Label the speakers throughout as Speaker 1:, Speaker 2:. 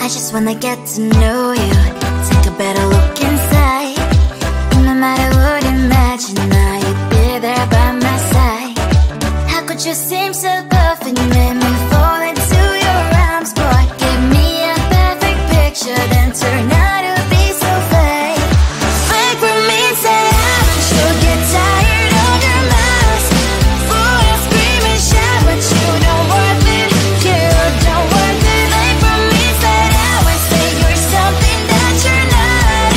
Speaker 1: just wanna get to know you, take a better look inside. No matter what, imagine now you'd be there by my side. How could you seem so perfect, you made me fall into your arms, boy. Give me a perfect picture, then turn out to be so fake. Fake for me, say you'll get tired of your mask. Fool and scream and shout, but you don't worth it, you don't worth it. Fake for me, say you're something that you're not.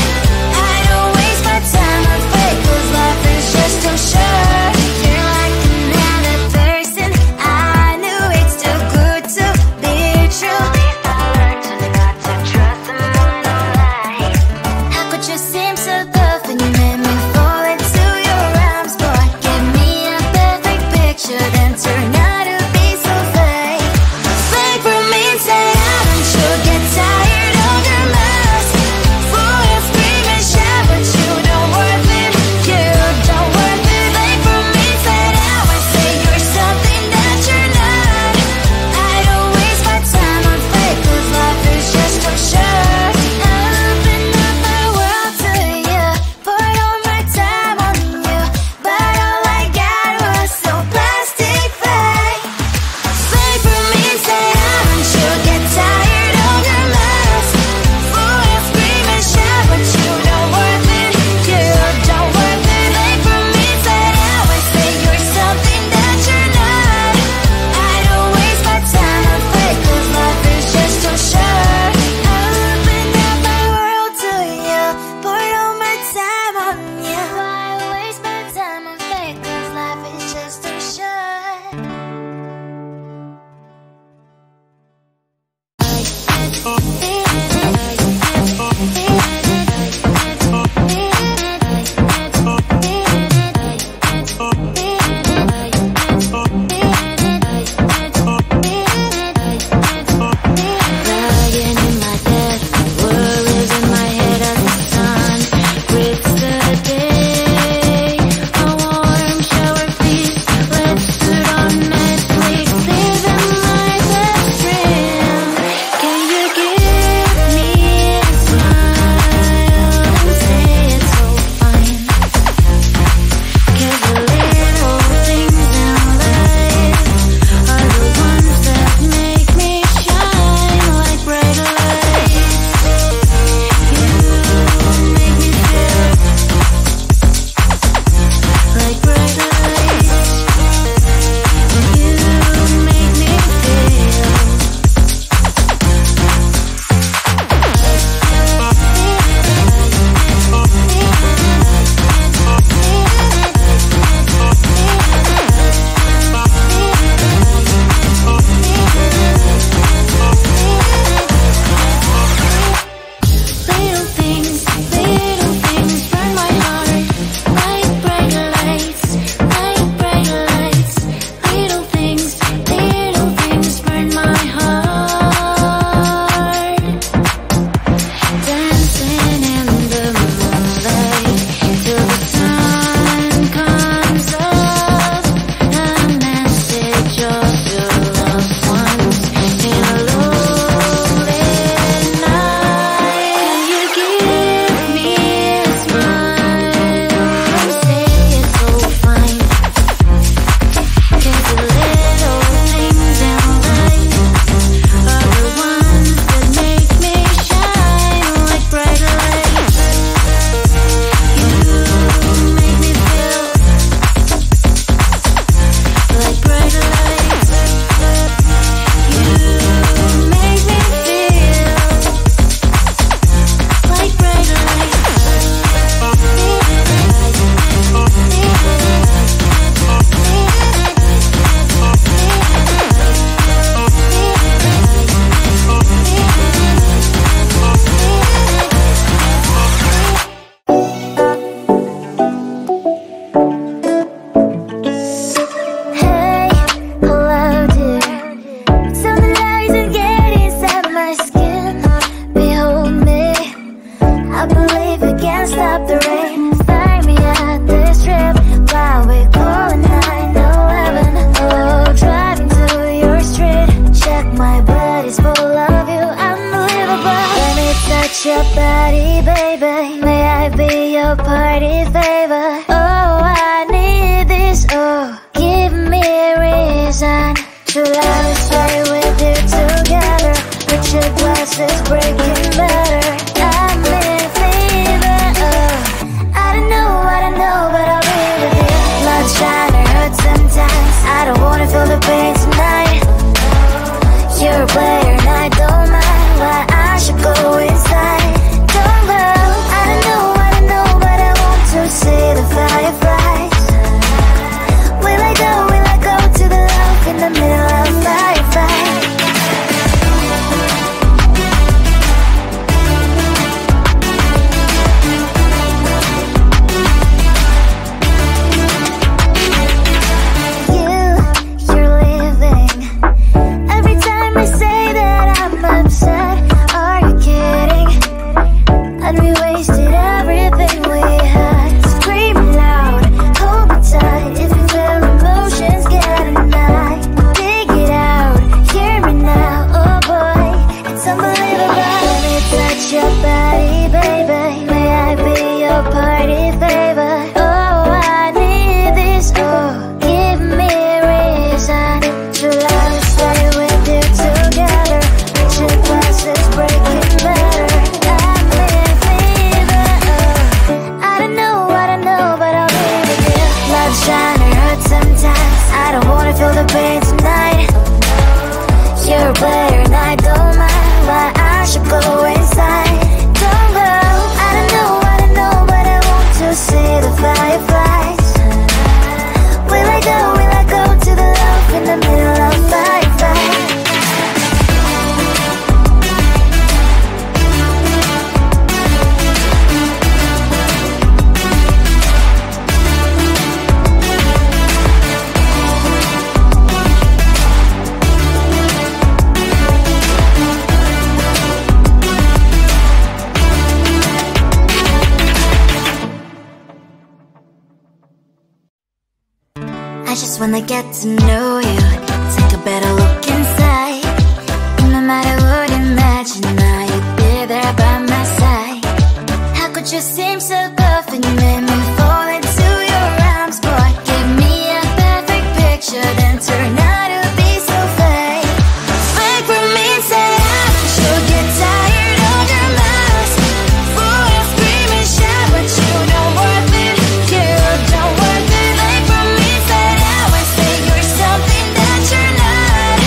Speaker 1: I don't waste my time on fake, 'cause life is just too short. You're like another person, I knew it's too good to be true. I learned not to trust someone online. How could you seem so perfect, you made me fall into your arms, boy. Give me a perfect picture, then turn out to be so fake. Fake for me, say you'll get tired of your mask. Fool and scream and shout, but you don't worth it, you don't worth it. Fake for me, say you're something that you're not. I don't waste my time on fake, 'cause life is just too short. I open up my world to you, poured all my time on you, but all I got was so plastic fake. Fake for me, say you'll get tired of your mask. Fool and scream and shout, but you don't worth it, you don't worth it. Fake for me, say you're something that you're not. I don't waste my time on fake, 'cause life is just too short. I opened up my world to you, poured all my time on you. Why waste my time on fake, 'cause life is just too short. Lying in my bed, worries in my head as the sun breaks the day. A warm shower feast, let's sit on Netflix, living my best dream. Can you give touch your body, baby. May I be your party favor? Oh, I need this, oh, give me a reason to love and stay with you together. Put your glasses breaking better. I'm in fever, oh, I don't know, but I'll be with you. Love trying to hurt sometimes. I don't wanna feel the pain tonight. You're a player and I don't mind. Why I should go inside. Don't go, I don't know, but I want to see the fireflies. Will I go to the love in the middle of firefight? You're leaving. Every time I say that I'm upset, are you kidding? And we wasted everything we had. Screaming loud, hold me tight. If you feel emotions getting high, dig it out, hear me now. Oh boy, it's unbelievable. Let me touch your body, baby. May I be your party favor? Oh, I need this, oh, give me a reason to love and stay with you together. Put your glasses breaking better. I'm in fever, oh, I don't know, but I'll be with you. Love's trying to hurt sometimes. I don't wanna feel the pain tonight. You're a player and I don't mind. Why I should go inside. Don't go, I don't know, but I want to see the fireflies. Will I go to the love in the middle of firefight? I just wanna get to know you, take a better look inside. No matter what, imagine now you'd be there by my side. How could you seem so perfect? You made me fall into your arms, boy. Give me a perfect picture, then turn out to be so fake. Fake for me, say I should get tired of your mask. Full of scream and shout, but you don't worth it. You don't worth it. Fake for me, say I would say you're something that you're not.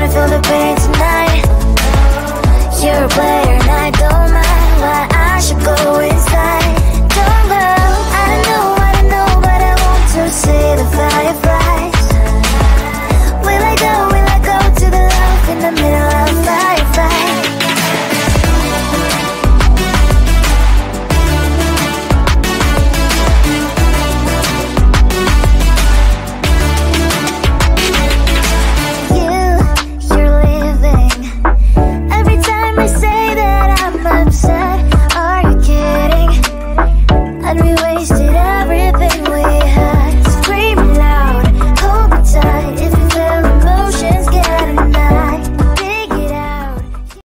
Speaker 1: wanna feel the pain tonight. You're a player and I don't mind why I should go inside. Don't know, I don't know, but I want to see the firefly.